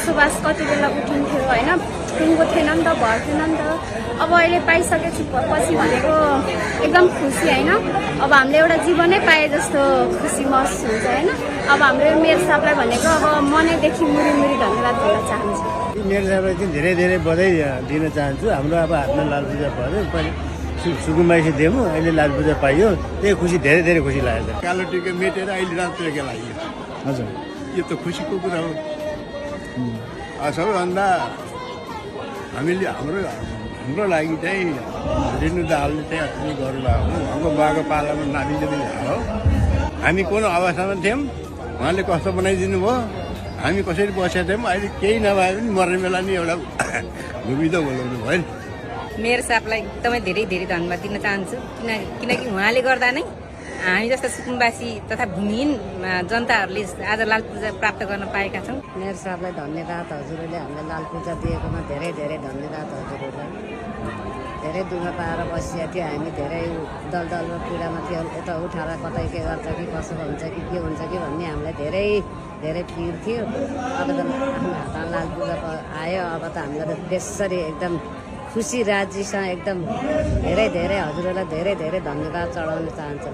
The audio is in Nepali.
बसोबास कति बेला उठिन्थ्यो होइन, टुङ्गो थिएन नि त, भर थिएन नि त। अब अहिले पाइसकेपछि भनेको एकदम खुसी होइन। अब हामीले एउटा जीवनै पाए जस्तो खुसी महसुस हुन्छ होइन। अब हाम्रो मेरो साहबलाई भनेको अब मनैदेखि मुरी धन्यवाद भन्न चाहन्छु। मेरो साहबलाई चाहिँ धेरै धेरै बधाई दिन चाहन्छु। हाम्रो अब हातमा लाल पूजा भयो, पहिला सुकुम्बासी दियौँ, अहिले लाल पूजा पाइयो, त्यही खुसी धेरै धेरै खुसी लागेको छ। कालो टिका मेटेर अहिले लाल टिका लाग्यो। हजुर, यो त खुसीको कुरा हो। सबैभन्दा हाम्रो लागि चाहिँ रेणु दाहालले चाहिँ अति गर्नुभएको हो। हाम्रो बाको पालामा नातिले पनि हो। हामी कुन अवस्थामा थियौँ, उहाँले कस्तो बनाइदिनु भयो, हामी कसरी बसेका थियौँ, अहिले केही नभए पनि मर्ने बेला नि एउटा भूमि त बोलाउनु भयो नि। मेरो साहबलाई एकदमै धेरै धेरै धन्यवाद दिन चाहन्छु, किनकि उहाँले गर्दा नै हामी जस्ता सुकुम्बासी तथा भूमिहीन जनताहरूले आज लाल पूजा प्राप्त गर्न पाएका छौँ। मेरो साहबलाई धन्यवाद, हजुरहरूले हामीलाई लाल पूजा दिएकोमा धेरै धेरै धन्यवाद हजुरहरूलाई। धेरै दुःख पाएर बसिया थियो हामी, धेरै दलदलमा पीडामा थियो, यता उठाएर कतै के गर्छ कि कसो हुन्छ कि के हुन्छ कि भन्ने हामीलाई धेरै धेरै पिर थियो। अब त आफ्नो हातमा लाल पूजा आयो, अब त हामीलाई त त्यसरी एकदम खुसी राज्यसँग एकदम धेरै धेरै हजुरहरूलाई धेरै धेरै धन्यवाद चढाउन चाहन्छु।